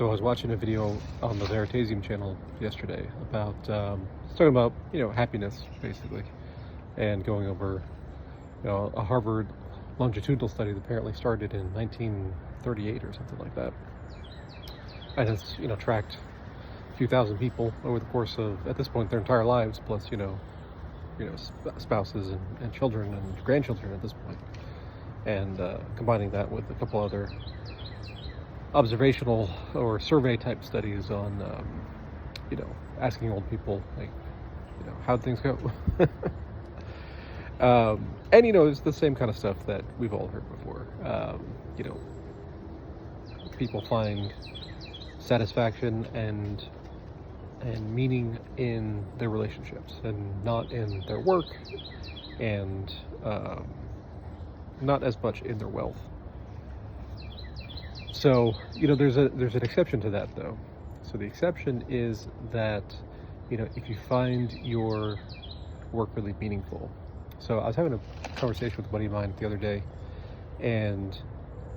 So I was watching a video on the Veritasium channel yesterday about it's talking about happiness basically, and going over a Harvard longitudinal study that apparently started in 1938 or something like that, and it's tracked a few thousand people over the course of, at this point, their entire lives, plus spouses and children and grandchildren at this point, and combining that with a couple other observational or survey type studies on asking old people, like, how'd things go. And it's the same kind of stuff that we've all heard before. People find satisfaction and meaning in their relationships and not in their work, and not as much in their wealth. So, there's an exception to that, though. So the exception is that, if you find your work really meaningful. So I was having a conversation with a buddy of mine the other day, and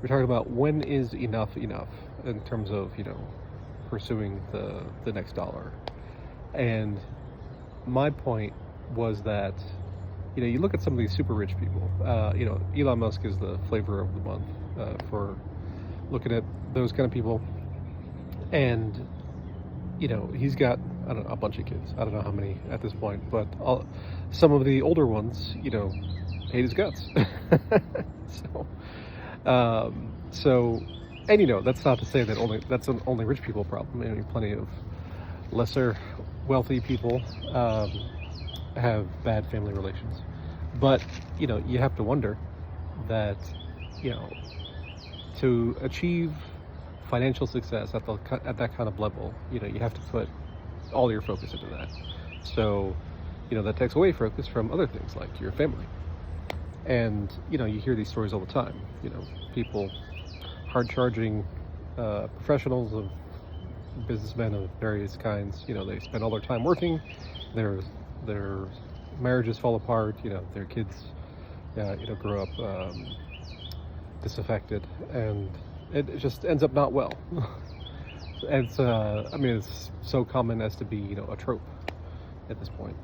we're talking about when is enough in terms of, pursuing the next dollar. And my point was that, you look at some of these super rich people, Elon Musk is the flavor of the month for looking at those kind of people. And he's got, I don't know, a bunch of kids. I don't know how many at this point, but some of the older ones, hate his guts. And that's not to say that that's an only rich people problem. Plenty of lesser wealthy people have bad family relations. But you have to wonder that to achieve financial success at that kind of level, you have to put all your focus into that. So that takes away focus from other things like your family. And you hear these stories all the time. People, hard charging professionals, of businessmen of various kinds, they spend all their time working, their marriages fall apart, their kids grow up disaffected, and it just ends up not well. It's it's so common as to be a trope at this point.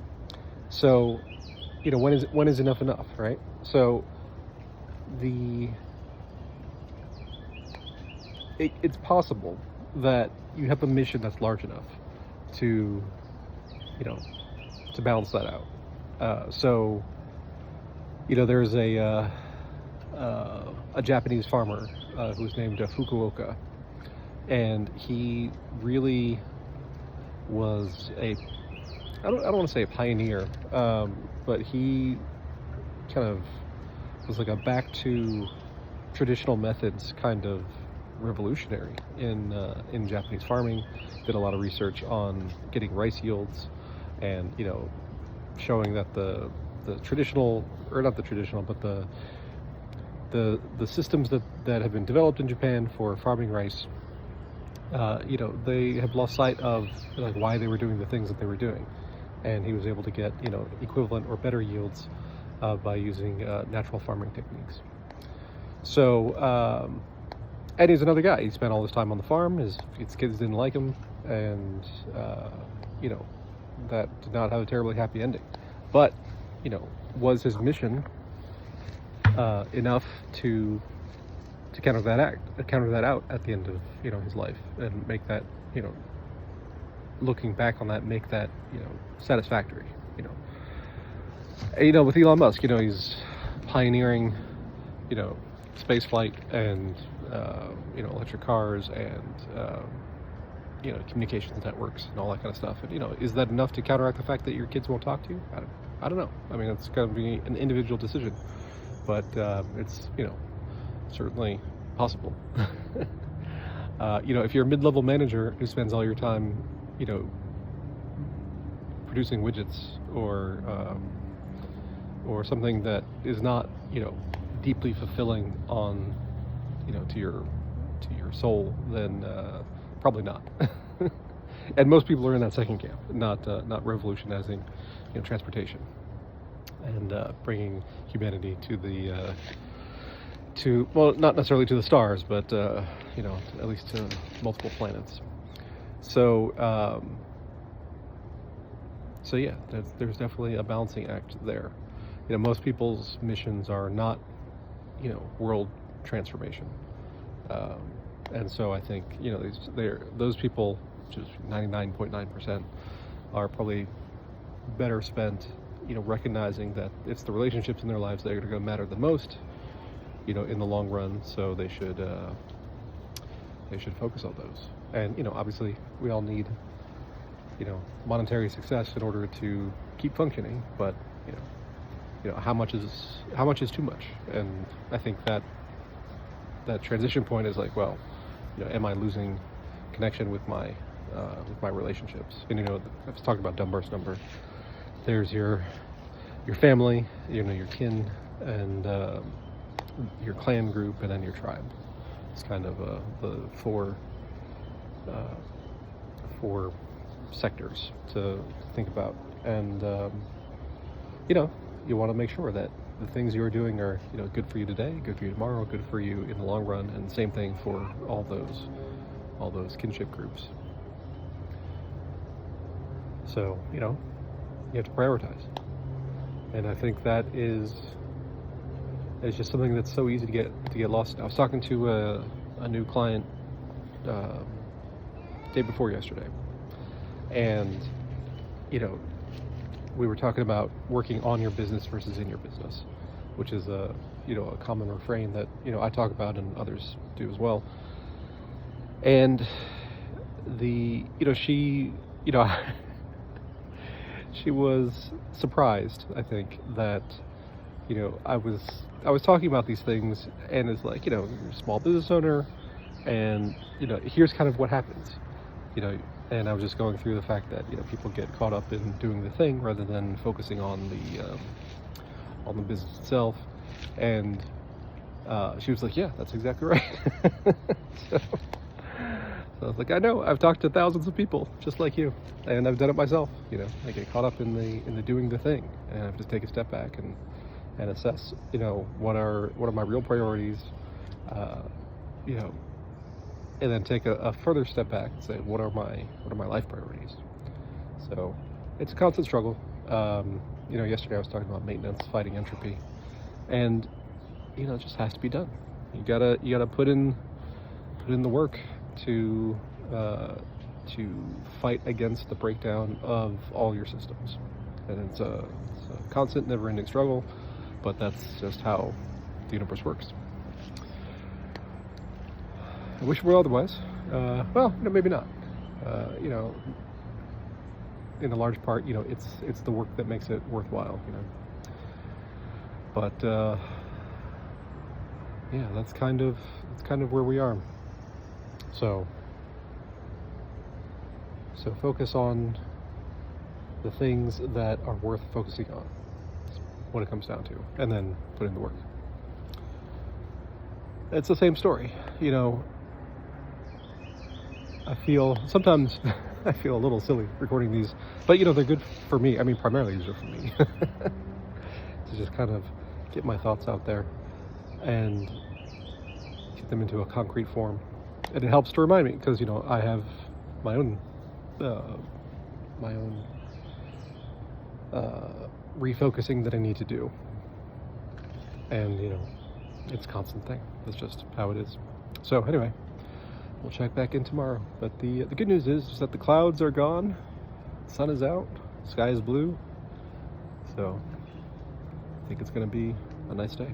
So when is enough, right? So it's possible that you have a mission that's large enough to balance that out. So there's a Japanese farmer who's named Fukuoka, and he really was I don't want to say a pioneer, but he kind of was like a back to traditional methods kind of revolutionary in Japanese farming. Did a lot of research on getting rice yields, and showing that the traditional, or not the traditional, but the systems that have been developed in Japan for farming rice, they have lost sight of why they were doing the things that they were doing, and he was able to get equivalent or better yields by using natural farming techniques. So and he's another guy. He spent all his time on the farm. His kids didn't like him, and that did not have a terribly happy ending. But was his mission enough to counter that out at the end of his life, and make that looking back on that, make that satisfactory? With Elon Musk, he's pioneering space flight and electric cars and communications networks and all that kind of stuff. And is that enough to counteract the fact that your kids won't talk to you? I don't know. It's going to be an individual decision, but it's certainly possible. If you're a mid-level manager who spends all your time producing widgets or something that is not deeply fulfilling on to your soul, then probably not. And most people are in that second camp, not revolutionizing transportation and bringing humanity to the to, well, not necessarily to the stars, but at least to multiple planets. So yeah, there's definitely a balancing act there. Most people's missions are not world transformation, and so I think those people, just 99.9%, are probably better spent recognizing that it's the relationships in their lives that are going to matter the most in the long run. So they should focus on those. And obviously we all need monetary success in order to keep functioning, but how much is too much? And I think that transition point is like, well, am I losing connection with my relationships? And I was talking about dumb burst number. There's your family, your kin, and your clan group, and then your tribe. It's kind of the four sectors to think about. And you want to make sure that the things you're doing are good for you today, good for you tomorrow, good for you in the long run, and same thing for all those kinship groups. So you have to prioritize, and I think that is just something that's so easy to get lost in. I was talking to a new client day before yesterday, and we were talking about working on your business versus in your business, which is a common refrain that I talk about and others do as well. And she she was surprised, I think, that I was talking about these things, and it's like you're a small business owner, and here's kind of what happens, and I was just going through the fact that people get caught up in doing the thing rather than focusing on the business itself. And she was like, yeah, that's exactly right. so I was like, I know, I've talked to thousands of people just like you, and I've done it myself. I get caught up in the doing the thing, and I have to take a step back and assess what are my real priorities, and then take a further step back and say, what are my life priorities? So it's a constant struggle. Yesterday I was talking about maintenance, fighting entropy, and it just has to be done. You gotta put in the work to fight against the breakdown of all your systems. And it's a constant, never-ending struggle, but that's just how the universe works. I wish it were otherwise. Well, maybe not. In a large part, it's the work that makes it worthwhile. But yeah, that's kind of where we are. So focus on the things that are worth focusing on. That's what it comes down to, and then put in the work. It's the same story, I feel sometimes I feel a little silly recording these, but they're good for me. I mean, primarily these are for me to just kind of get my thoughts out there and get them into a concrete form. And it helps to remind me, because I have my own refocusing that I need to do, and it's a constant thing. That's just how it is. So anyway, we'll check back in tomorrow. But the good news is that the clouds are gone, sun is out, sky is blue, so I think it's going to be a nice day.